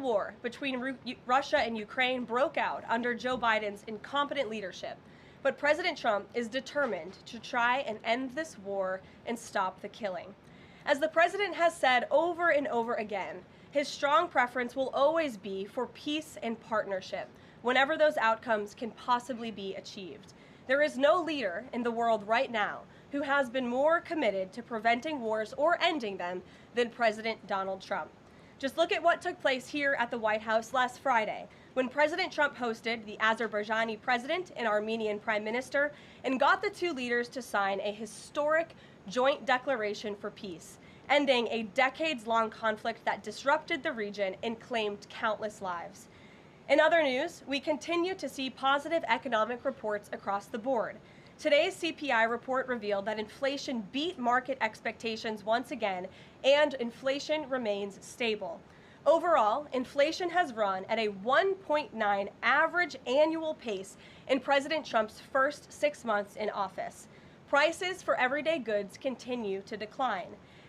war between Russia and Ukraine broke out under Joe Biden's incompetent leadership, but President Trump is determined to try and end this war and stop the killing. As the president has said over and over again, his strong preference will always be for peace and partnership whenever those outcomes can possibly be achieved. There is no leader in the world right now who has been more committed to preventing wars or ending them than President Donald Trump. Just look at what took place here at the White House last Friday, when President Trump hosted the Azerbaijani president and Armenian prime minister and got the two leaders to sign a historic joint declaration for peace, ending a decades-long conflict that disrupted the region and claimed countless lives. In other news, we continue to see positive economic reports across the board. Today's CPI report revealed that inflation beat market expectations once again, and inflation remains stable. Overall, inflation has run at a 1.9 average annual pace in President Trump's first 6 months in office. Prices for everyday goods continue to decline.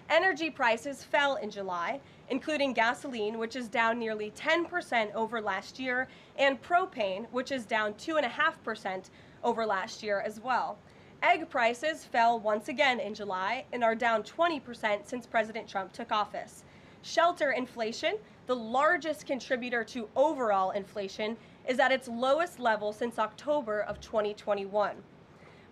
Energy prices fell in July, including gasoline, which is down nearly 10% over last year, and propane, which is down 2.5% over last year as well. Egg prices fell once again in July and are down 20% since President Trump took office. Shelter inflation, the largest contributor to overall inflation, is at its lowest level since October of 2021.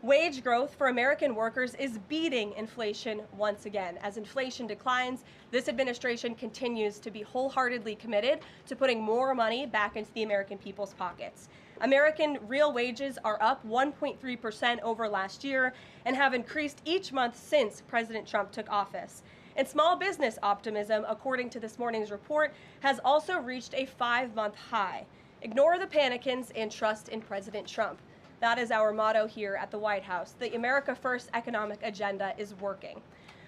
Wage growth for American workers is beating inflation once again. As inflation declines, this administration continues to be wholeheartedly committed to putting more money back into the American people's pockets. American real wages are up 1.3% over last year and have increased each month since President Trump took office. And small business optimism, according to this morning's report, has also reached a 5-month high. Ignore the panicans and trust in President Trump. That is our motto here at the White House. The America First economic agenda is working.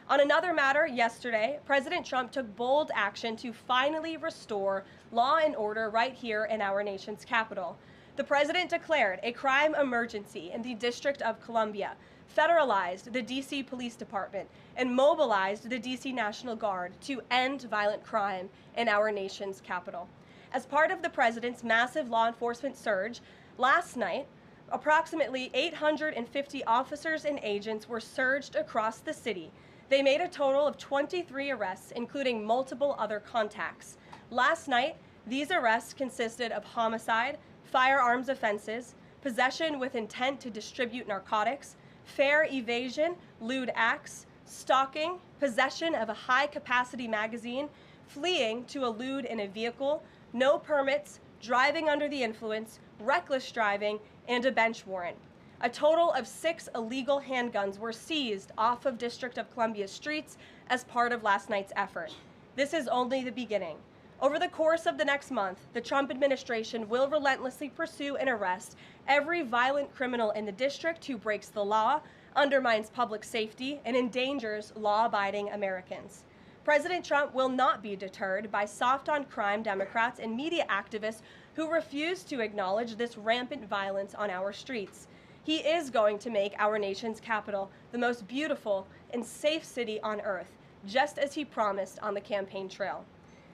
On another matter, yesterday, President Trump took bold action to finally restore law and order right here in our nation's capital. The president declared a crime emergency in the District of Columbia, federalized the D.C. Police Department, and mobilized the D.C. National Guard to end violent crime in our nation's capital. As part of the president's massive law enforcement surge, last night, approximately 850 officers and agents were surged across the city. They made a total of 23 arrests, including multiple other contacts. Last night, these arrests consisted of homicide, firearms offenses, possession with intent to distribute narcotics, fare evasion, lewd acts, stalking, possession of a high-capacity magazine, fleeing to elude in a vehicle, no permits, driving under the influence, reckless driving, and a bench warrant. A total of 6 illegal handguns were seized off of District of Columbia streets as part of last night's effort. This is only the beginning. Over the course of the next month, the Trump administration will relentlessly pursue and arrest every violent criminal in the district who breaks the law, undermines public safety, and endangers law-abiding Americans. President Trump will not be deterred by soft-on-crime Democrats and media activists who refuse to acknowledge this rampant violence on our streets. He is going to make our nation's capital the most beautiful and safe city on earth, just as he promised on the campaign trail.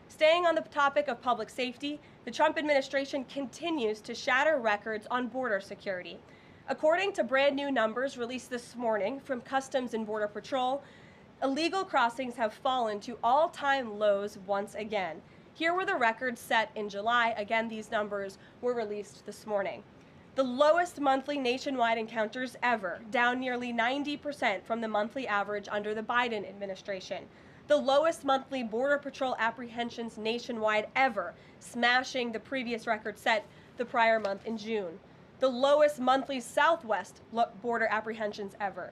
Staying on the topic of public safety, the Trump administration continues to shatter records on border security. According to brand new numbers released this morning from Customs and Border Patrol, illegal crossings have fallen to all-time lows once again. Here were the records set in July. Again, these numbers were released this morning. The lowest monthly nationwide encounters ever, down nearly 90% from the monthly average under the Biden administration. The lowest monthly Border Patrol apprehensions nationwide ever, smashing the previous record set the prior month in June. The lowest monthly Southwest border apprehensions ever.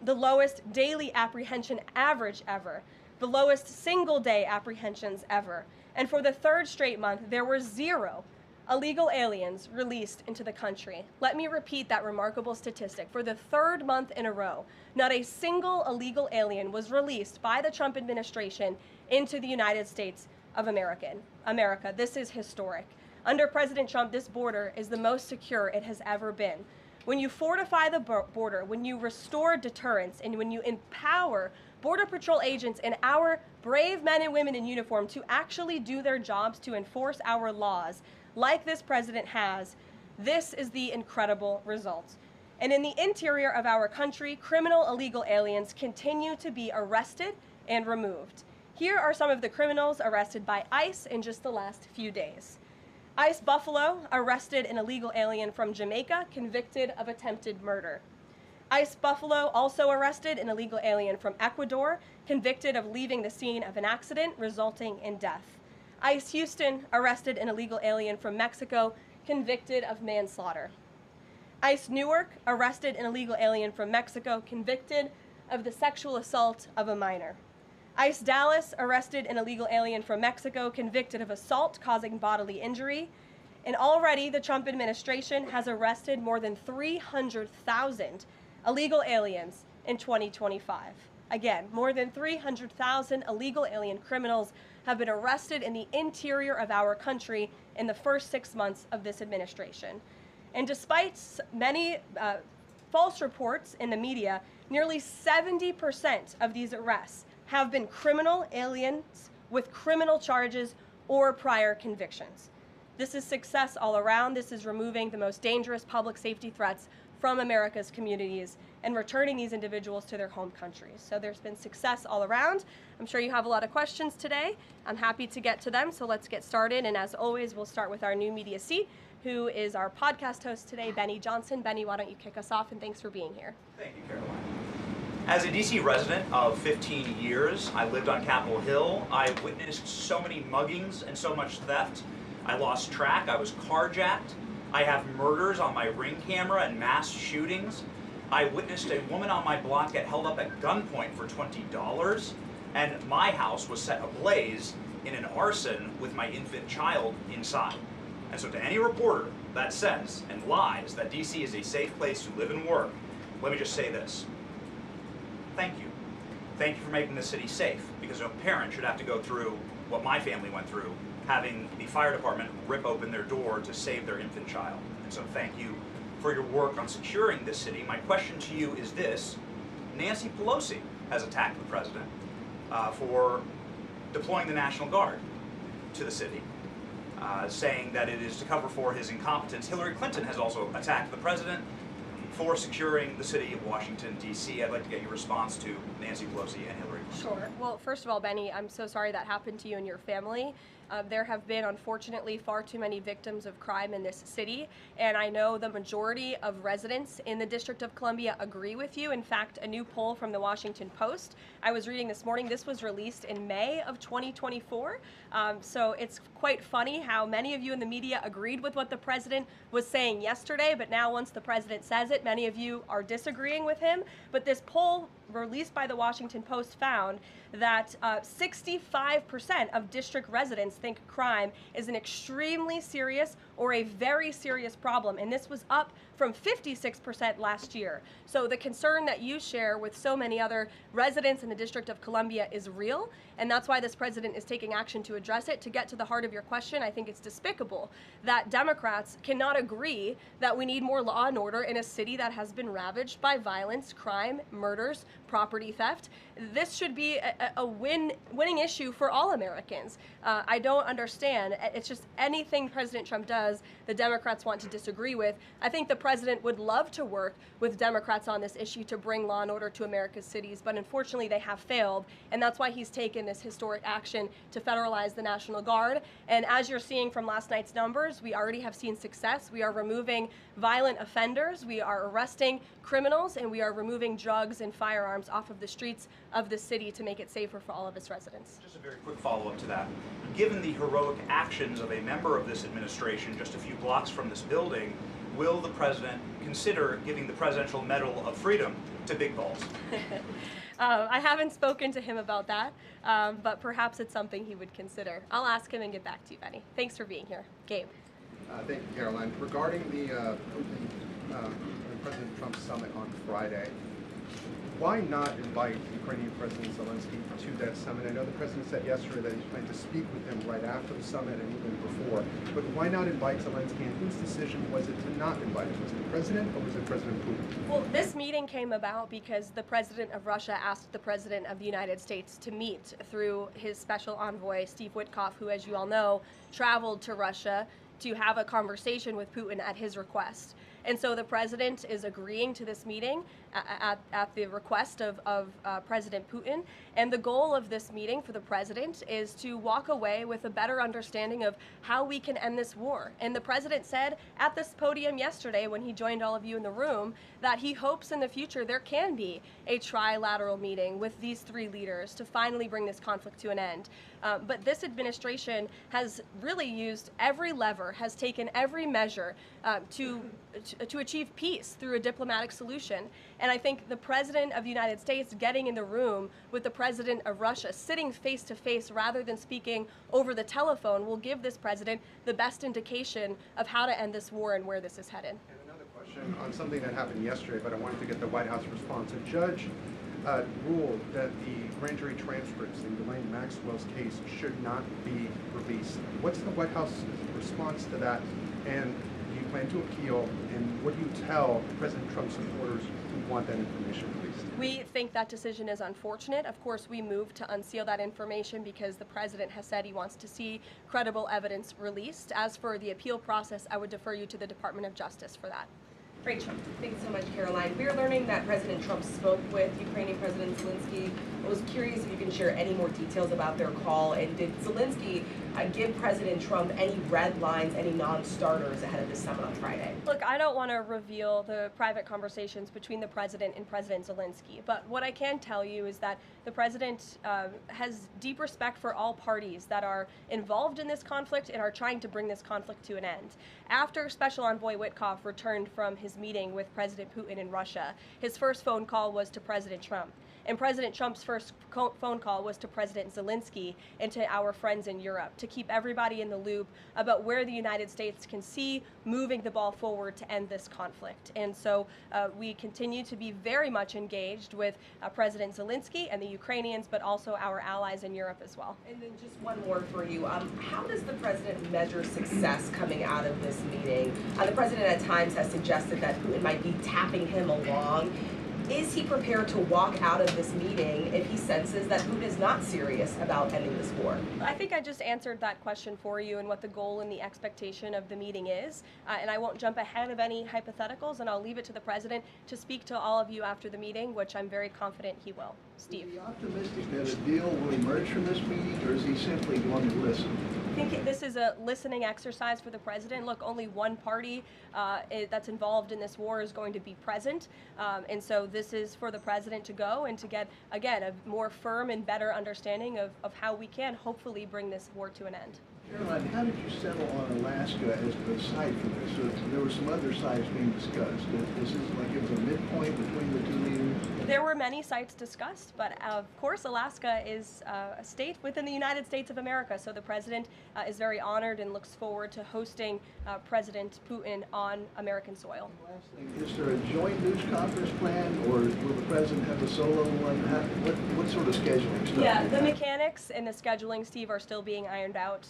The lowest daily apprehension average ever. The lowest single-day apprehensions ever. And for the third straight month, there were 0 illegal aliens released into the country. Let me repeat that remarkable statistic. For the third month in a row, not a single illegal alien was released by the Trump administration into the United States of America. This is historic. Under President Trump, this border is the most secure it has ever been. when you fortify the border, when you restore deterrence, and when you empower Border Patrol agents and our brave men and women in uniform to actually do their jobs to enforce our laws, like this president has, this is the incredible result. And in the interior of our country, criminal illegal aliens continue to be arrested and removed. Here are some of the criminals arrested by ICE in just the last few days. ICE Buffalo arrested an illegal alien from Jamaica convicted of attempted murder. ICE Buffalo also arrested an illegal alien from Ecuador convicted of leaving the scene of an accident resulting in death. ICE Houston arrested an illegal alien from Mexico convicted of manslaughter. ICE Newark arrested an illegal alien from Mexico convicted of the sexual assault of a minor. ICE Dallas arrested an illegal alien from Mexico convicted of assault causing bodily injury. And already the Trump administration has arrested more than 300,000 illegal aliens in 2025. Again, more than 300,000 illegal alien criminals have been arrested in the interior of our country in the first 6 months of this administration. And despite many false reports in the media, nearly 70% of these arrests have been criminal aliens with criminal charges or prior convictions. This is success all around. This is removing the most dangerous public safety threats from America's communities and returning these individuals to their home countries. So there's been success all around. I'm sure you have a lot of questions today. I'm happy to get to them, so let's get started. And as always, we'll start with our new media seat, who is our podcast host today, Benny Johnson. Benny, why don't you kick us off, and thanks for being here. Thank you, Caroline. As a DC resident of 15 years, I lived on Capitol Hill. I witnessed so many muggings and so much theft. I lost track. I was carjacked. I have murders on my Ring camera and mass shootings. I witnessed a woman on my block get held up at gunpoint for $20, and my house was set ablaze in an arson with my infant child inside. And so to any reporter that says and lies that DC is a safe place to live and work, let me just say this. Thank you. Thank you for making this city safe, because no parent should have to go through what my family went through, having the fire department rip open their door to save their infant child. And so thank you for your work on securing this city. My question to you is this. Nancy Pelosi has attacked the president for deploying the National Guard to the city, saying that it is to cover for his incompetence. Hillary Clinton has also attacked the president for securing the city of Washington, D.C. I'd like to get your response to Nancy Pelosi and Hillary Clinton. Sure. Well, first of all, Benny, I'm so sorry that happened to you and your family. There have been, unfortunately, far too many victims of crime in this city, and I know the majority of residents in the District of Columbia agree with you. In fact, a new poll from the Washington Post I was reading this morning, this was released in May of 2024, so it's quite funny how many of you in the media agreed with what the president was saying yesterday, but now once the president says it, many of you are disagreeing with him. But this poll released by the Washington Post found that 65% of district residents think crime is an extremely serious or a very serious problem, and this was up from 56% last year. So the concern that you share with so many other residents in the District of Columbia is real, and that's why this president is taking action to address it. To get to the heart of your question, I think it's despicable that Democrats cannot agree that we need more law and order in a city that has been ravaged by violence, crime, murders, property theft. This should be a winning issue for all Americans. I don't understand. It's just anything President Trump does, the Democrats want to disagree with. I think the president would love to work with Democrats on this issue to bring law and order to America's cities, but unfortunately they have failed, and that's why he's taken this historic action to federalize the National Guard. And as you're seeing from last night's numbers, we already have seen success. We are removing violent offenders, we are arresting criminals, and we are removing drugs and firearms off of the streets of the city to make it safer for all of its residents. Just a very quick follow-up to that. Given the heroic actions of a member of this administration just a few blocks from this building, will the president consider giving the Presidential Medal of Freedom to Big Balls? I haven't spoken to him about that, but perhaps it's something he would consider. I'll ask him and get back to you, Benny. Thanks for being here. Gabe. Thank you, Caroline. Regarding the President Trump summit on Friday, Why not invite Ukrainian President Zelensky to that summit? I know the president said yesterday that he's planning to speak with him right after the summit and even before. But why not invite Zelensky, and whose decision was it to not invite him? Was it the president or was it President Putin? Well, this meeting came about because the president of Russia asked the president of the United States to meet through his special envoy, Steve Witkoff, who, as you all know, traveled to Russia to have a conversation with Putin at his request. And so the president is agreeing to this meeting at the request of President Putin. And the goal of this meeting for the president is to walk away with a better understanding of how we can end this war. And the president said at this podium yesterday when he joined all of you in the room that he hopes in the future there can be a trilateral meeting with these three leaders to finally bring this conflict to an end. But this administration has really used every lever, has taken every measure to achieve peace through a diplomatic solution. And I think the president of the United States getting in the room with the president of Russia, sitting face to face rather than speaking over the telephone, will give this president the best indication of how to end this war and where this is headed. And another question on something that happened yesterday, but I wanted to get the White House response. A judge ruled that the grand jury transcripts in Ghislaine Maxwell's case should not be released. What's the White House response to that? And do you plan to appeal? And what do you tell President Trump's supporters who want that information released? We think that decision is unfortunate. Of course, we moved to unseal that information because the president has said he wants to see credible evidence released. As for the appeal process, I would defer you to the Department of Justice for that. Rachel. Thanks so much, Caroline. We're learning that President Trump spoke with Ukrainian President Zelensky. I was curious if you can share any more details about their call, and did Zelensky give President Trump any red lines, any non-starters ahead of this summit on Friday? Look, I don't want to reveal the private conversations between the president and President Zelensky, but what I can tell you is that the president has deep respect for all parties that are involved in this conflict and are trying to bring this conflict to an end. After Special Envoy Witkoff returned from his meeting with President Putin in Russia, his first phone call was to President Trump. And President Trump's first phone call was to President Zelensky and to our friends in Europe to keep everybody in the loop about where the United States can see moving the ball forward to end this conflict. And so we continue to be very much engaged with President Zelensky and the Ukrainians, but also our allies in Europe as well. And then just one more for you. How does the president measure success coming out of this meeting? The president at times has suggested that Putin might be tapping him along. Is he prepared to walk out of this meeting if he senses that Putin is not serious about ending this war? I think I just answered that question for you and what the goal and the expectation of the meeting is. And I won't jump ahead of any hypotheticals, and I'll leave it to the president to speak to all of you after the meeting, which I'm very confident he will. Steve. Is he optimistic that a deal will emerge from this meeting, or is he simply going to listen? I think this is a listening exercise for the president. Look, only one party that's involved in this war is going to be present. And so this is for the president to go and to get, again, a more firm and better understanding of how we can hopefully bring this war to an end. Caroline, how did you settle on Alaska as the site for this? So there were some other sites being discussed. Is this like it was a midpoint between the two leaders? There were many sites discussed, but of course Alaska is a state within the United States of America, so the president is very honored and looks forward to hosting President Putin on American soil. Last thing, is there a joint news conference plan, or will the president have a solo one? What sort of scheduling stuff? Yeah, the mechanics and the scheduling, Steve, are still being ironed out.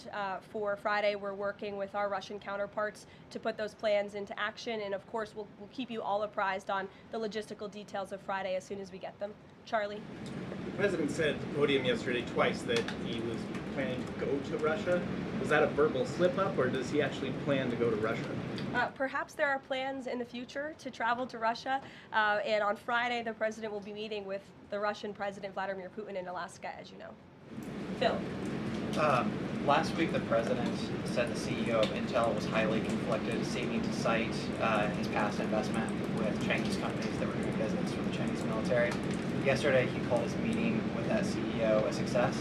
For Friday, we're working with our Russian counterparts to put those plans into action, and of course we'll keep you all apprised on the logistical details of Friday as soon as we get them. Charlie? The president said at the podium yesterday twice that he was planning to go to Russia. Was that a verbal slip-up, or does he actually plan to go to Russia? Perhaps there are plans in the future to travel to Russia, and on Friday the president will be meeting with the Russian President Vladimir Putin in Alaska, as you know. Phil? Last week, the president said the CEO of Intel was highly conflicted, seeking to cite his past investment with Chinese companies that were doing business with the Chinese military. Yesterday, he called his meeting with that CEO a success.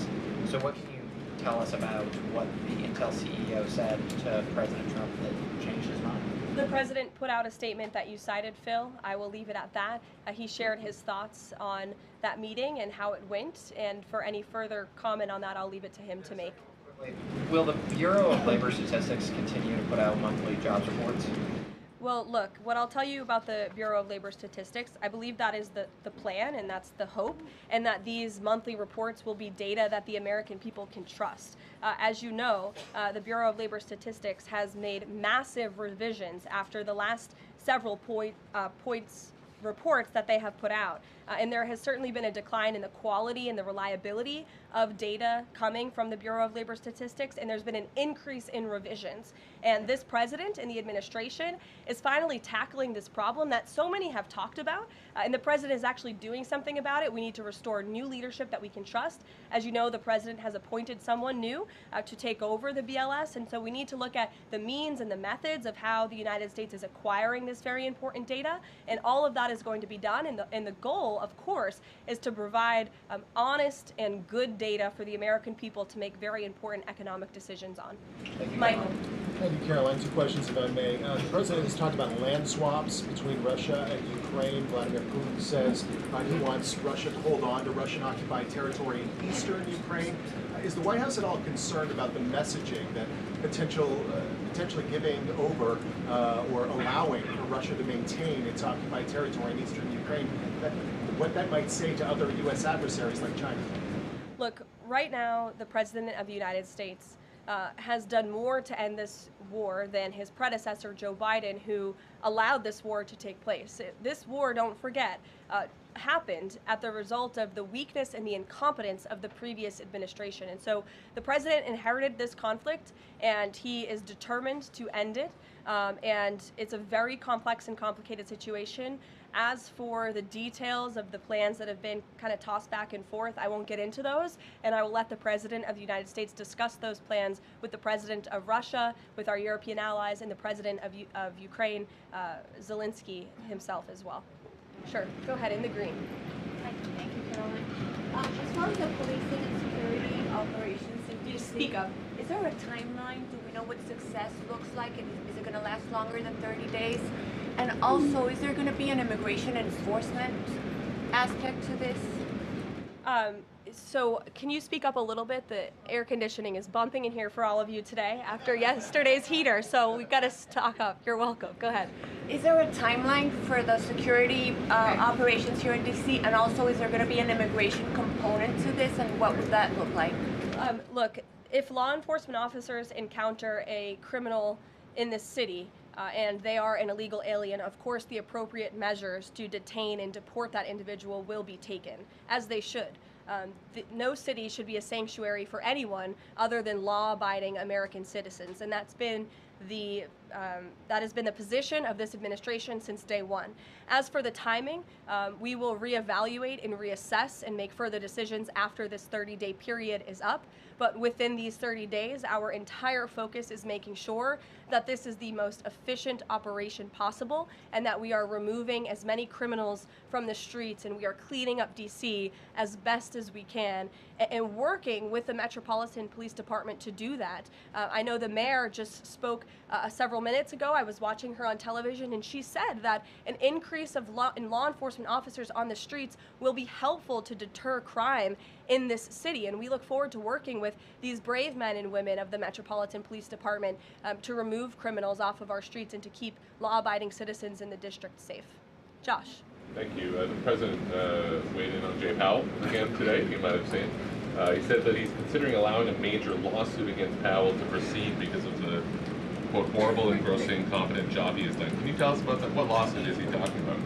So what can you tell us about what the Intel CEO said to President Trump that changed his mind? The president put out a statement that you cited, Phil. I will leave it at that. He shared his thoughts on that meeting and how it went, and for any further comment on that, I'll leave it to him to make. Will the Bureau of Labor Statistics continue to put out monthly jobs reports? Well, look, what I'll tell you about the Bureau of Labor Statistics, I believe that is the plan and that's the hope, and that these monthly reports will be data that the American people can trust. As you know, the Bureau of Labor Statistics has made massive revisions after the last several reports that they have put out. And there has certainly been a decline in the quality and the reliability of data coming from the Bureau of Labor Statistics, and there's been an increase in revisions. And this president and the administration is finally tackling this problem that so many have talked about, and the president is actually doing something about it. We need to restore new leadership that we can trust. As you know, the president has appointed someone new to take over the BLS, and so we need to look at the means and the methods of how the United States is acquiring this very important data, and all of that is going to be done, and the goal, of course, is to provide honest and good data for the American people to make very important economic decisions on. Thank you, Michael. Thank you, Caroline. 2 questions, if I may. The president has talked about land swaps between Russia and Ukraine. Vladimir Putin says he wants Russia to hold on to Russian-occupied territory in eastern Ukraine. Is the White House at all concerned about the messaging that potentially giving over or allowing for Russia to maintain its occupied territory in eastern Ukraine, what that might say to other U.S. adversaries like China? Look, right now, the President of the United States has done more to end this war than his predecessor, Joe Biden, who allowed this war to take place. This war, don't forget, happened at the result of the weakness and the incompetence of the previous administration. And so the president inherited this conflict, and he is determined to end it. And it's a very complex and complicated situation. As for the details of the plans that have been kind of tossed back and forth, I won't get into those, and I will let the President of the United States discuss those plans with the President of Russia, with our European allies, and the President of Ukraine, Zelensky himself as well. Sure, go ahead, in the green. Thank you, Caroline. As far as the policing and security operations in DC, Speak up. Is there a timeline? Do we know what success looks like? Is it going to last longer than 30 days? And also, is there going to be an immigration enforcement aspect to this? So can you speak up a little bit? The air conditioning is bumping in here for all of you today after yesterday's heater, so we've got to stock up. You're welcome. Go ahead. Is there a timeline for the security operations here in DC? And also, is there going to be an immigration component to this? And what would that look like? Look, if law enforcement officers encounter a criminal in this city, and they are an illegal alien, of course the appropriate measures to detain and deport that individual will be taken, as they should. No city should be a sanctuary for anyone other than law-abiding American citizens, and that has been the position of this administration since day one. As for the timing, we will reevaluate and reassess and make further decisions after this 30-day period is up. But within these 30 days, our entire focus is making sure that this is the most efficient operation possible and that we are removing as many criminals from the streets and we are cleaning up DC as best as we can and working with the Metropolitan Police Department to do that. I know the mayor just spoke several minutes ago. I was watching her on television, and she said that an increase in law enforcement officers on the streets will be helpful to deter crime in this city, and we look forward to working with these brave men and women of the Metropolitan Police Department to remove criminals off of our streets and to keep law-abiding citizens in the district safe. Josh. Thank you. The President weighed in on Jay Powell again today, you might have seen. He said that he's considering allowing a major lawsuit against Powell to proceed because of the, quote, horrible and grossly incompetent job he has done. Can you tell us about that? What lawsuit is he talking about?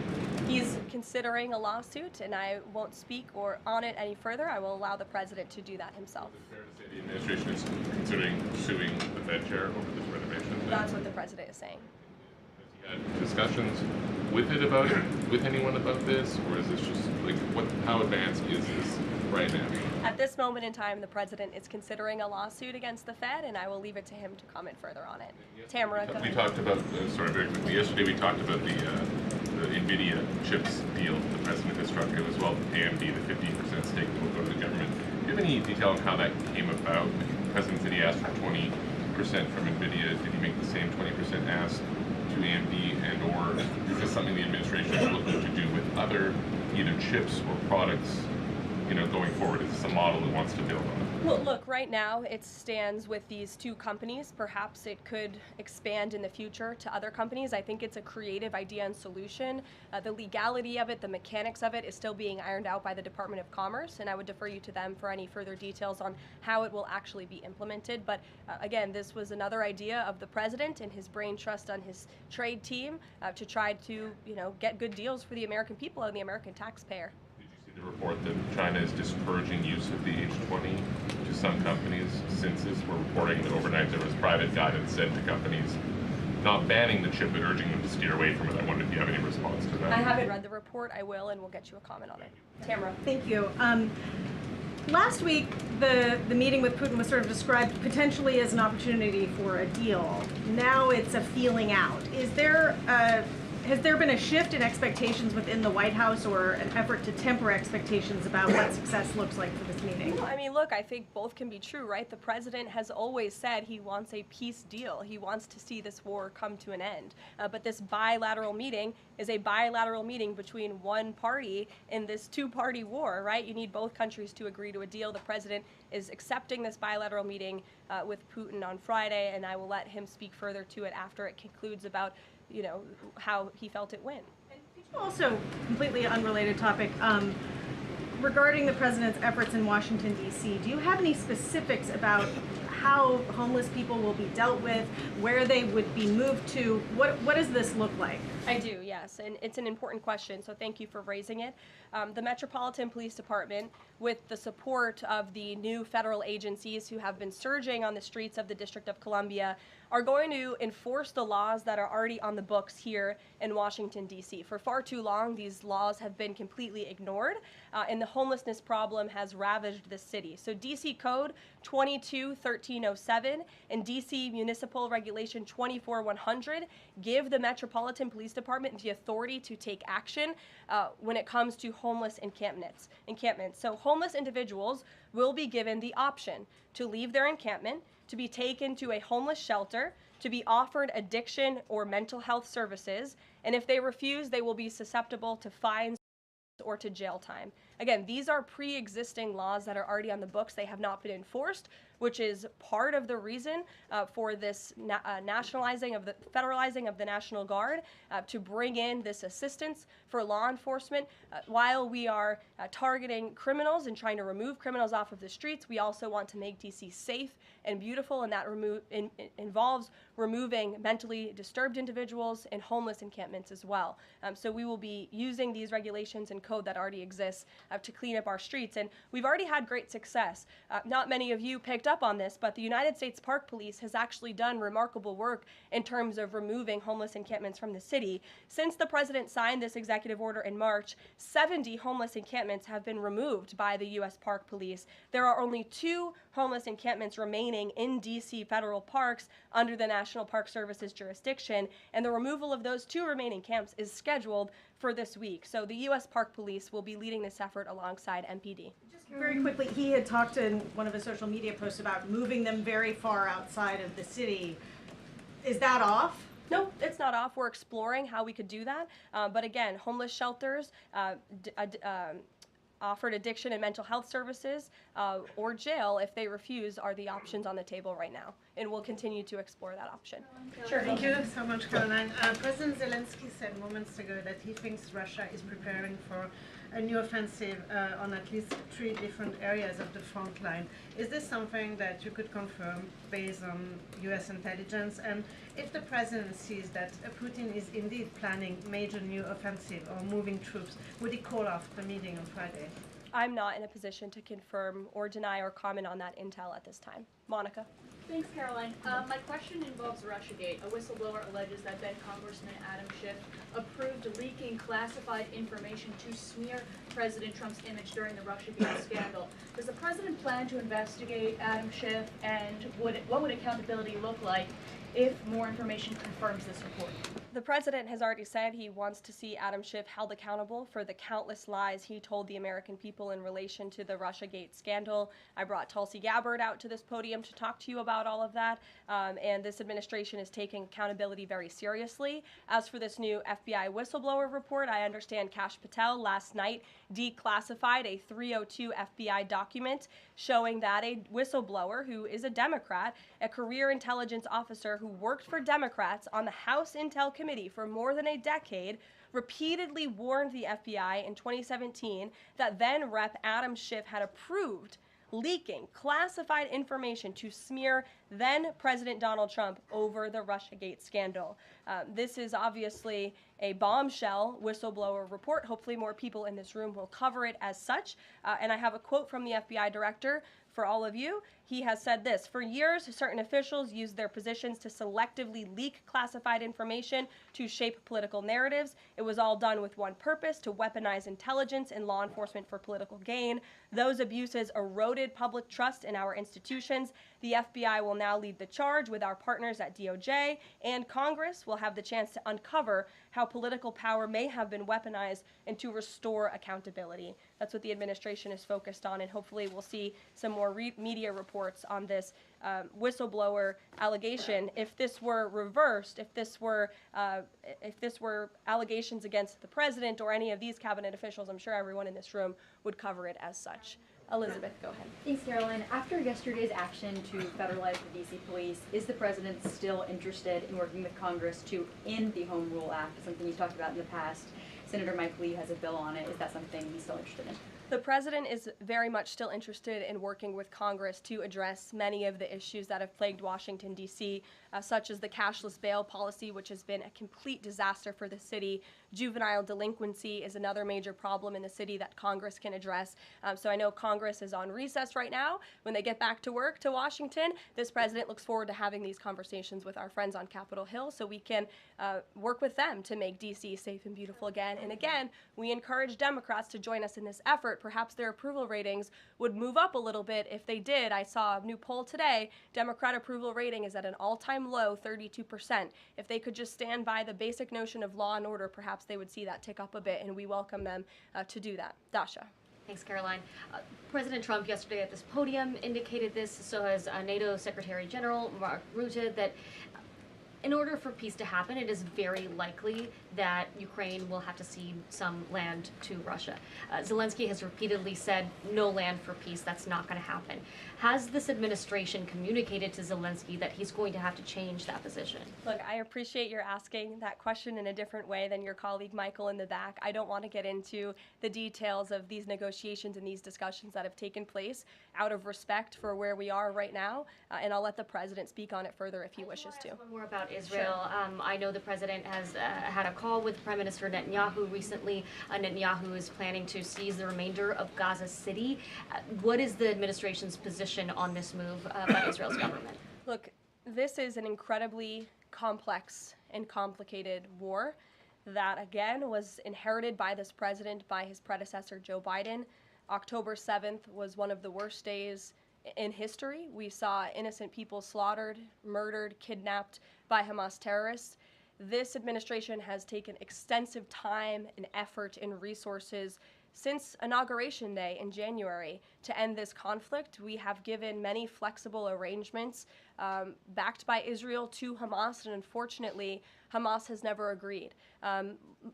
He's considering a lawsuit, and I won't speak on it any further. I will allow the President to do that himself. Is it fair to say the administration is considering suing the Fed chair over this renovation? That's what the President is saying. Has he had discussions with anyone about this, or is this just like how advanced is this right now? At this moment in time, the President is considering a lawsuit against the Fed, and I will leave it to him to comment further on it. Tamara, go ahead. We talked about, sorry, very quickly, yesterday we talked about the NVIDIA chips deal the President has struck in as well, AMD, the 15% stake that will go to the government. Do you have any detail on how that came about? The President said he asked for 20% from NVIDIA. Did he make the same 20% ask to AMD, and or is this something the administration is looking to do with other either chips or products going forward? Is this a model that wants to build on? Well, look, right now it stands with these two companies. Perhaps it could expand in the future to other companies. I think it's a creative idea and solution. The legality of it, the mechanics of it is still being ironed out by the Department of Commerce, and I would defer you to them for any further details on how it will actually be implemented. But again, this was another idea of the president and his brain trust on his trade team to try to, get good deals for the American people and the American taxpayer. The report that China is discouraging use of the H-20 to some companies. Since we're reporting that overnight there was private guidance sent to companies not banning the chip but urging them to steer away from it. I wonder if you have any response to that. I haven't read the report. I will, and we'll get you a comment on it. Tamara. Thank you. Last week, the meeting with Putin was sort of described potentially as an opportunity for a deal. Now it's a feeling out. Has there been a shift in expectations within the White House or an effort to temper expectations about what success looks like for this meeting? Well, I mean, look, I think both can be true, right? The president has always said he wants a peace deal. He wants to see this war come to an end. But this bilateral meeting is a bilateral meeting between one party in this two-party war, right? You need both countries to agree to a deal. The president is accepting this bilateral meeting with Putin on Friday, and I will let him speak further to it after it concludes about how he felt it went. Also, completely unrelated topic, regarding the president's efforts in Washington, D.C., do you have any specifics about how homeless people will be dealt with, where they would be moved to? What does this look like? I do, yes, and it's an important question, so thank you for raising it. The Metropolitan Police Department, with the support of the new federal agencies who have been surging on the streets of the District of Columbia, are going to enforce the laws that are already on the books here in Washington, D.C. For far too long, these laws have been completely ignored, and the homelessness problem has ravaged the city. So D.C. Code 22-1307 and D.C. Municipal Regulation 24-100 give the Metropolitan Police Department the authority to take action when it comes to homeless encampments. So homeless individuals will be given the option to leave their encampment, to be taken to a homeless shelter, to be offered addiction or mental health services, and if they refuse, they will be susceptible to fines or to jail time. Again, these are pre-existing laws that are already on the books. They have not been enforced, which is part of the reason for this federalizing of the National Guard to bring in this assistance for law enforcement. While we are targeting criminals and trying to remove criminals off of the streets, we also want to make DC safe and beautiful, and that involves removing mentally disturbed individuals and homeless encampments as well. So we will be using these regulations and code that already exists to clean up our streets, and we've already had great success. Not many of you picked up on this, but the United States Park Police has actually done remarkable work in terms of removing homeless encampments from the city. Since the president signed this executive order in March, 70 homeless encampments have been removed by the U.S. Park Police. There are only 2 homeless encampments remaining in D.C. federal parks under the National Park Service's jurisdiction, and the removal of those 2 remaining camps is scheduled for this week. So the U.S. Park Police will be leading this effort alongside MPD. Just very quickly, he had talked in one of his social media posts about moving them very far outside of the city. Is that off? No, it's not off. We're exploring how we could do that. But again, homeless shelters, offered addiction and mental health services, or jail if they refuse are the options on the table right now. And we'll continue to explore that option. Sure. Thank you so much, Karoline. President Zelensky said moments ago that he thinks Russia is preparing for a new offensive on at least 3 different areas of the front line. Is this something that you could confirm based on U.S. intelligence? And if the president sees that Putin is indeed planning major new offensive or moving troops, would he call off the meeting on Friday? I'm not in a position to confirm or deny or comment on that intel at this time. Monica? Thanks, Caroline. My question involves Russiagate. A whistleblower alleges that then Congressman Adam Schiff approved leaking classified information to smear President Trump's image during the Russiagate scandal. Does the president plan to investigate Adam Schiff, and what would accountability look like if more information confirms this report? The president has already said he wants to see Adam Schiff held accountable for the countless lies he told the American people in relation to the Russiagate scandal. I brought Tulsi Gabbard out to this podium to talk to you about all of that, and this administration is taking accountability very seriously. As for this new FBI whistleblower report, I understand Kash Patel last night declassified a 302 FBI document showing that a whistleblower who is a Democrat, a career intelligence officer who worked for Democrats on the House Intel Committee for more than a decade, repeatedly warned the FBI in 2017 that then Rep. Adam Schiff had approved leaking classified information to smear then President Donald Trump over the Russiagate scandal. This is obviously a bombshell whistleblower report. Hopefully more people in this room will cover it as such. And I have a quote from the FBI director for all of you. He has said this: "For years, certain officials used their positions to selectively leak classified information to shape political narratives. It was all done with one purpose: to weaponize intelligence and law enforcement for political gain. Those abuses eroded public trust in our institutions. The FBI will now lead the charge with our partners at DOJ, and Congress will have the chance to uncover how political power may have been weaponized and to restore accountability." That's what the administration is focused on, and hopefully we'll see some more media reports on this whistleblower allegation. If this were reversed, if this were allegations against the president or any of these cabinet officials, I'm sure everyone in this room would cover it as such. Elizabeth, go ahead. Thanks, Caroline. After yesterday's action to federalize the D.C. police, is the president still interested in working with Congress to end the Home Rule Act, something he's talked about in the past? Senator Mike Lee has a bill on it. Is that something he's still interested in? The president is very much still interested in working with Congress to address many of the issues that have plagued Washington, D.C., such as the cashless bail policy, which has been a complete disaster for the city. Juvenile delinquency is another major problem in the city that Congress can address. So I know Congress is on recess right now. When they get back to work to Washington, this president looks forward to having these conversations with our friends on Capitol Hill so we can work with them to make D.C. safe and beautiful again. And again, we encourage Democrats to join us in this effort. Perhaps their approval ratings would move up a little bit if they did. I saw a new poll today. Democrat approval rating is at an all-time low, 32%. If they could just stand by the basic notion of law and order, perhaps they would see that tick up a bit, and we welcome them to do that. Dasha. Thanks, Caroline. President Trump yesterday at this podium indicated this, so has NATO Secretary General Mark Rutte, that in order for peace to happen, it is very likely that Ukraine will have to cede some land to Russia. Zelensky has repeatedly said no land for peace. That's not going to happen. Has this administration communicated to Zelensky that he's going to have to change that position? Look, I appreciate your asking that question in a different way than your colleague Michael in the back. I don't want to get into the details of these negotiations and these discussions that have taken place out of respect for where we are right now, and I'll let the president speak on it further if he wishes to. One more about Israel. Sure. I know the president has had a call with Prime Minister Netanyahu recently. Netanyahu is planning to seize the remainder of Gaza City. What is the administration's position on this move by Israel's government? Look, this is an incredibly complex and complicated war that, again, was inherited by this president, by his predecessor, Joe Biden. October 7th was one of the worst days in history. We saw innocent people slaughtered, murdered, kidnapped by Hamas terrorists. This administration has taken extensive time and effort and resources since Inauguration Day in January to end this conflict. We have given many flexible arrangements backed by Israel to Hamas, and unfortunately, Hamas has never agreed.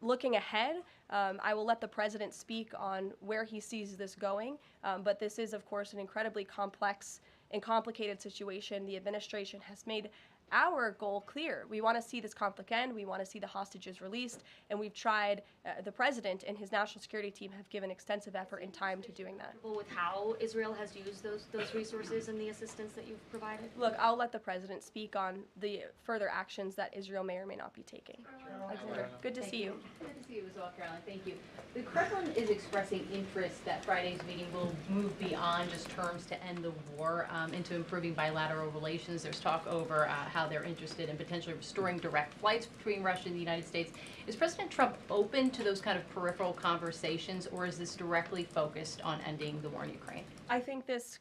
Looking ahead, I will let the president speak on where he sees this going, but this is, of course, an incredibly complex and complicated situation. The administration has made our goal clear. We want to see this conflict end. We want to see the hostages released, and we've tried. The president and his national security team have given extensive effort and time to doing that. With how Israel has used those resources and the assistance that you've provided? Look, I'll let the president speak on the further actions that Israel may or may not be taking. Alexander, good to see you. Good to see you as well, Caroline. Thank you. The Kremlin is expressing interest that Friday's meeting will move beyond just terms to end the war into improving bilateral relations. There's talk over how they're interested in potentially restoring direct flights between Russia and the United States. Is President Trump open to those kind of peripheral conversations, or is this directly focused on ending the war in Ukraine? I think this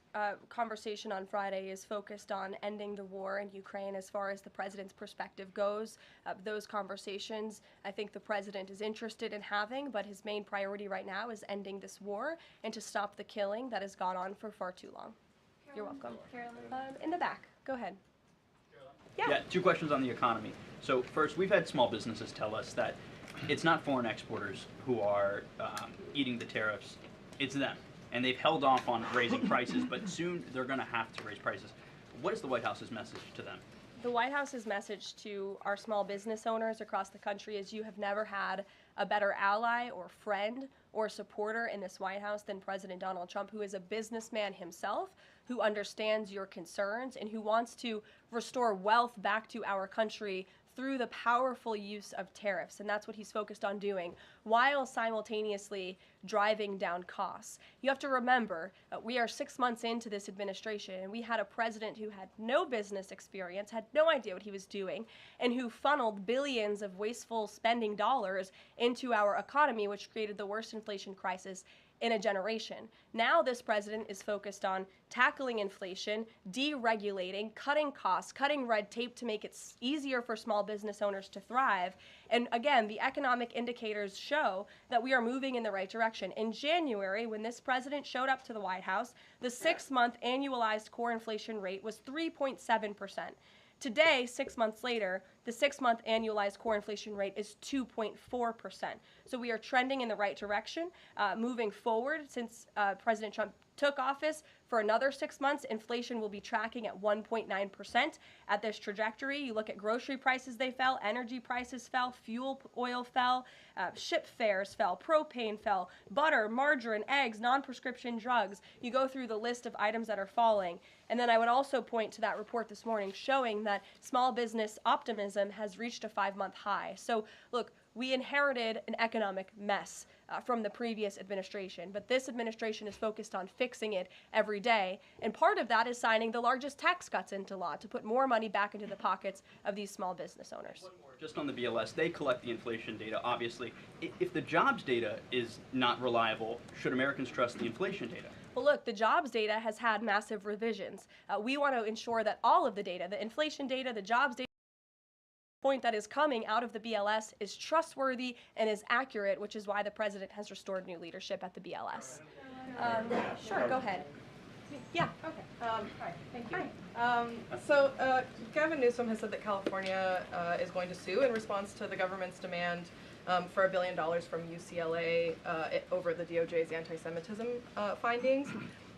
conversation on Friday is focused on ending the war in Ukraine as far as the president's perspective goes. Those conversations, I think the president is interested in having, but his main priority right now is ending this war and to stop the killing that has gone on for far too long. Caroline. You're welcome. Caroline. In the back. Go ahead. Yeah, 2 questions on the economy. So first, we've had small businesses tell us that it's not foreign exporters who are eating the tariffs, it's them. And they've held off on raising prices, but soon they're going to have to raise prices. What is the White House's message to them? The White House's message to our small business owners across the country is you have never had a better ally or friend or supporter in this White House than President Donald Trump, who is a businessman himself, who understands your concerns, and who wants to restore wealth back to our country through the powerful use of tariffs. And that's what he's focused on doing, while simultaneously driving down costs. You have to remember, we are 6 months into this administration, and we had a president who had no business experience, had no idea what he was doing, and who funneled billions of wasteful spending dollars into our economy, which created the worst inflation crisis in a generation. Now this president is focused on tackling inflation, deregulating, cutting costs, cutting red tape to make it easier for small business owners to thrive. And again, the economic indicators show that we are moving in the right direction. In January, when this president showed up to the White House, the 6-month annualized core inflation rate was 3.7%. Today, 6 months later, the 6-month annualized core inflation rate is 2.4%. So we are trending in the right direction. Moving forward, since President Trump took office, for another 6 months, inflation will be tracking at 1.9% at this trajectory. You look at grocery prices, they fell, energy prices fell, fuel oil fell, ship fares fell, propane fell, butter, margarine, eggs, non-prescription drugs. You go through the list of items that are falling. And then I would also point to that report this morning showing that small business optimism has reached a 5-month high. So look, we inherited an economic mess from the previous administration, but this administration is focused on fixing it every day. And part of that is signing the largest tax cuts into law to put more money back into the pockets of these small business owners. Just on the BLS, they collect the inflation data, obviously. If the jobs data is not reliable, should Americans trust the inflation data? Well, look, the jobs data has had massive revisions. We want to ensure that all of the data, the inflation data, the jobs data, point that is coming out of the BLS is trustworthy and is accurate, which is why the president has restored new leadership at the BLS. Sure, go ahead. Yeah. Okay. Hi. Thank you. Hi. Gavin Newsom has said that California is going to sue in response to the government's demand for $1 billion from UCLA over the DOJ's anti-Semitism findings.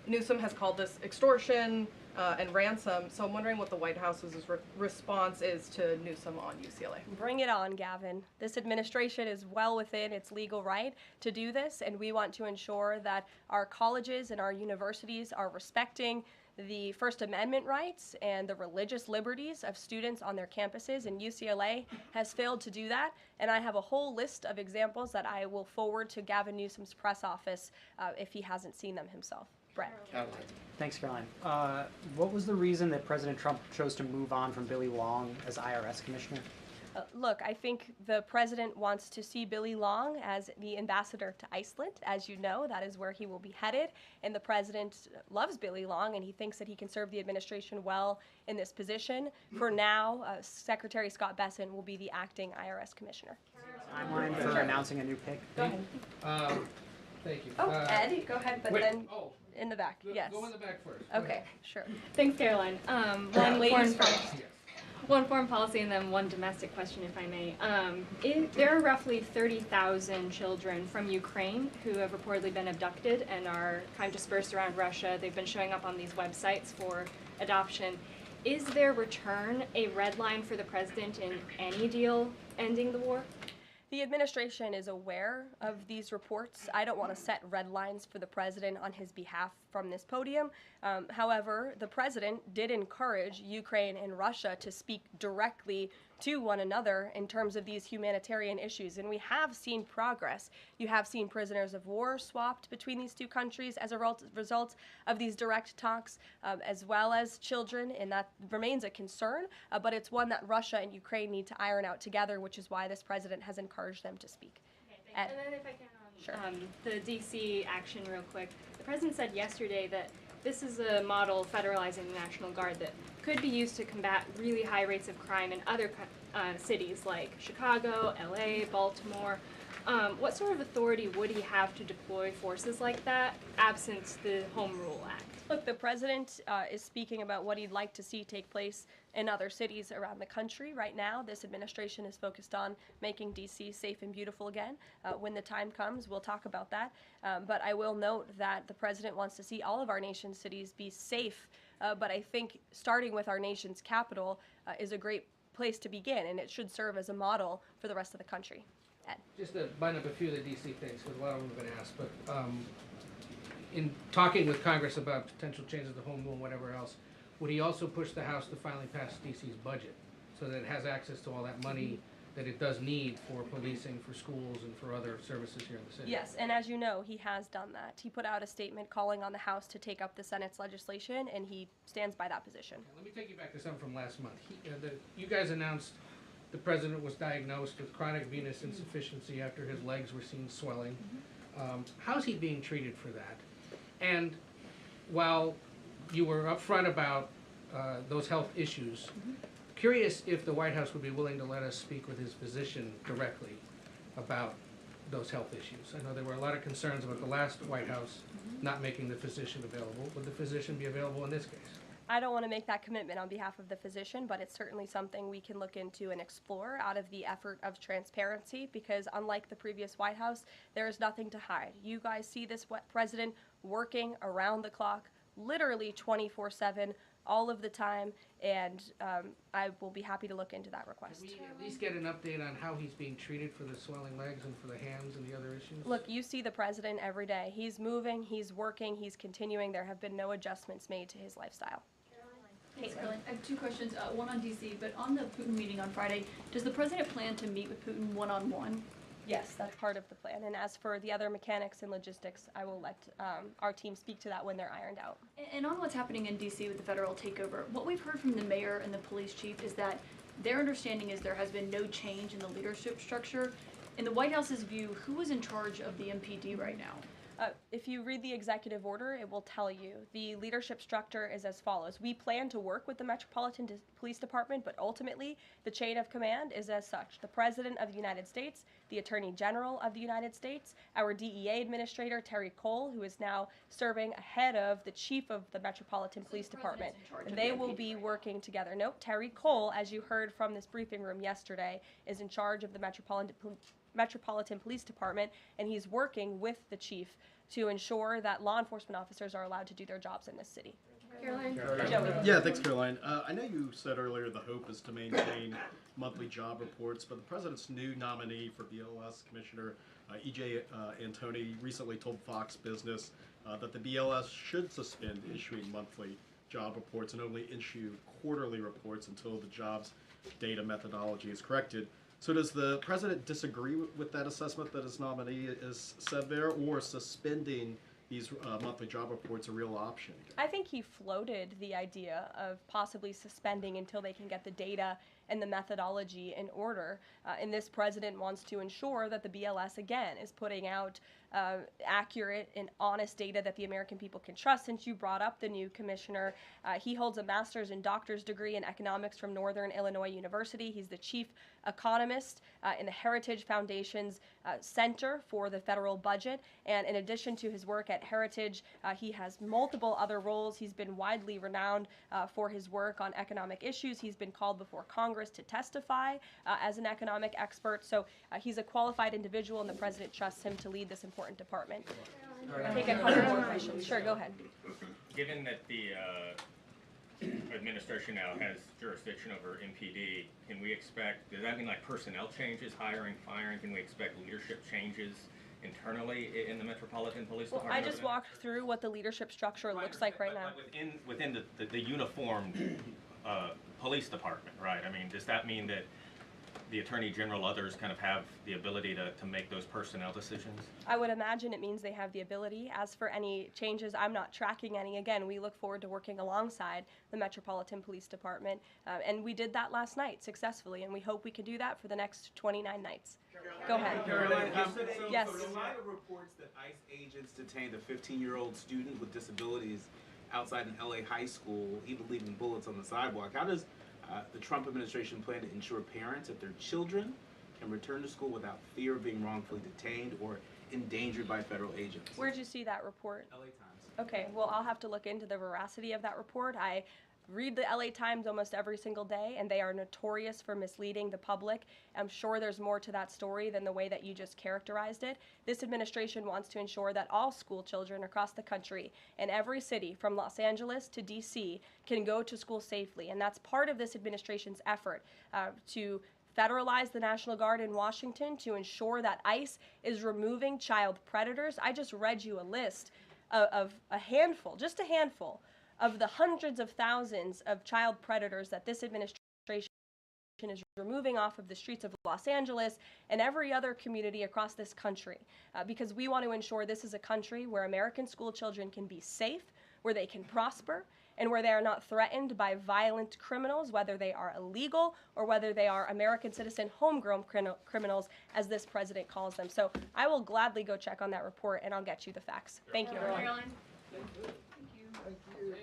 Newsom has called this extortion and ransom, so I'm wondering what the White House's response is to Newsom on UCLA. Bring it on, Gavin. This administration is well within its legal right to do this, and we want to ensure that our colleges and our universities are respecting the First Amendment rights and the religious liberties of students on their campuses, and UCLA has failed to do that. And I have a whole list of examples that I will forward to Gavin Newsom's press office if he hasn't seen them himself. Brett. Thanks, Caroline. What was the reason that President Trump chose to move on from Billy Long as IRS commissioner? Look, I think the president wants to see Billy Long as the ambassador to Iceland. As you know, that is where he will be headed. And the president loves Billy Long, and he thinks that he can serve the administration well in this position. For now, Secretary Scott Besson will be the acting IRS commissioner. Timeline for announcing a new pick? Go ahead. Thank you. Oh, Ed, go ahead, but wait, then in the back, yes. Go in the back first. Okay, sure. Thanks, Caroline. One foreign policy and then one domestic question, if I may. There are roughly 30,000 children from Ukraine who have reportedly been abducted and are kind of dispersed around Russia. They've been showing up on these websites for adoption. Is their return a red line for the president in any deal ending the war? The administration is aware of these reports. I don't want to set red lines for the president on his behalf from this podium. However, the president did encourage Ukraine and Russia to speak directly to one another in terms of these humanitarian issues, and we have seen progress. You have seen prisoners of war swapped between these two countries as a result of these direct talks, as well as children, and that remains a concern, but it's one that Russia and Ukraine need to iron out together, which is why this president has encouraged them to speak. Okay, and then if I can, the D.C. action real quick. The president said yesterday that this is a model federalizing the National Guard that could be used to combat really high rates of crime in other cities like Chicago, LA, Baltimore. What sort of authority would he have to deploy forces like that, absent the Home Rule Act? Look, the president is speaking about what he'd like to see take place in other cities around the country. Right now, this administration is focused on making D.C. safe and beautiful again. When the time comes, we'll talk about that. But I will note that the president wants to see all of our nation's cities be safe. But I think starting with our nation's capital is a great place to begin, and it should serve as a model for the rest of the country. Ed. Just to bind up a few of the D.C. things, because a lot of them have been asked, but in talking with Congress about potential changes to home rule and whatever else, would he also push the House to finally pass D.C.'s budget so that it has access to all that money that it does need for policing, for schools, and for other services here in the city? Yes, and as you know, he has done that. He put out a statement calling on the House to take up the Senate's legislation, and he stands by that position. Let me take you back to something from last month. You guys announced the president was diagnosed with chronic venous insufficiency after his legs were seen swelling. How's he being treated for that? And while you were upfront about those health issues, curious if the White House would be willing to let us speak with his physician directly about those health issues. I know there were a lot of concerns about the last White House not making the physician available. Would the physician be available in this case? I don't want to make that commitment on behalf of the physician, but it's certainly something we can look into and explore out of the effort of transparency, because unlike the previous White House, there is nothing to hide. You guys see this president working around the clock, literally 24/7, all of the time, and I will be happy to look into that request. Can we at least get an update on how he's being treated for the swelling legs and for the hands and the other issues? Look, you see the president every day. He's moving, he's working, he's continuing. There have been no adjustments made to his lifestyle. Thanks, Karoline. I have two questions, one on D.C., but on the Putin meeting on Friday, does the president plan to meet with Putin one-on-one? Yes, that's part of the plan. And as for the other mechanics and logistics, I will let our team speak to that when they're ironed out. And on what's happening in D.C. with the federal takeover, what we've heard from the mayor and the police chief is that their understanding is there has been no change in the leadership structure. In the White House's view, who is in charge of the MPD right now? If you read the executive order, it will tell you the leadership structure is as follows. We plan to work with the Metropolitan Police Department, but ultimately the chain of command is as such. The President of the United States, the Attorney General of the United States, our DEA Administrator, Terry Cole, who is now serving ahead of the Chief of the Metropolitan Police Department. And they will be working together. Nope, Terry Cole, as you heard from this briefing room yesterday, is in charge of the Metropolitan Police Department, and he's working with the chief to ensure that law enforcement officers are allowed to do their jobs in this city. Caroline? Yeah, thanks, Caroline. I know you said earlier the hope is to maintain monthly job reports, but the president's new nominee for BLS Commissioner E.J. Antoni recently told Fox Business that the BLS should suspend issuing monthly job reports and only issue quarterly reports until the jobs data methodology is corrected. So does the president disagree with that assessment that his nominee is said there, or suspending these monthly job reports a real option? I think he floated the idea of possibly suspending until they can get the data and the methodology in order. And this president wants to ensure that the BLS, again, is putting out accurate and honest data that the American people can trust. Since you brought up the new commissioner, he holds a master's and doctor's degree in economics from Northern Illinois University. He's the chief economist in the Heritage Foundation's Center for the Federal Budget. And in addition to his work at Heritage, he has multiple other roles. He's been widely renowned for his work on economic issues. He's been called before Congress to testify as an economic expert. So he's a qualified individual, and the president trusts him to lead this important department. Take a couple more questions. Sure, go ahead. Given that the administration now has jurisdiction over MPD, can we expect, does that mean like personnel changes, hiring, firing? Can we expect leadership changes internally in the Metropolitan Police Department? I just walked through what the leadership structure looks like right now. Within the uniformed police department, right? I mean, does that mean that the Attorney General, others kind of have the ability to make those personnel decisions? I would imagine it means they have the ability. As for any changes, I'm not tracking any. Again, we look forward to working alongside the Metropolitan Police Department, and we did that last night successfully, and we hope we can do that for the next 29 nights. Go ahead. Caroline, yes. So in light of reports that ICE agents detained a 15-year-old student with disabilities outside an LA high school, even leaving bullets on the sidewalk. How does the Trump administration plan to ensure parents that their children can return to school without fear of being wrongfully detained or endangered by federal agents? Where'd you see that report? LA Times. Okay, well, I'll have to look into the veracity of that report. I read the LA Times almost every single day, and they are notorious for misleading the public. I'm sure there's more to that story than the way that you just characterized it. This administration wants to ensure that all school children across the country in every city, from Los Angeles to DC, can go to school safely, and that's part of this administration's effort to federalize the National Guard in Washington, to ensure that ICE is removing child predators. I just read you a list of a handful, just a handful, of the hundreds of thousands of child predators that this administration is removing off of the streets of Los Angeles and every other community across this country, because we want to ensure this is a country where American school children can be safe, where they can prosper, and where they are not threatened by violent criminals, whether they are illegal or whether they are American citizen homegrown criminals, as this president calls them. So I will gladly go check on that report, and I'll get you the facts. Thank you. Karoline. Thank you.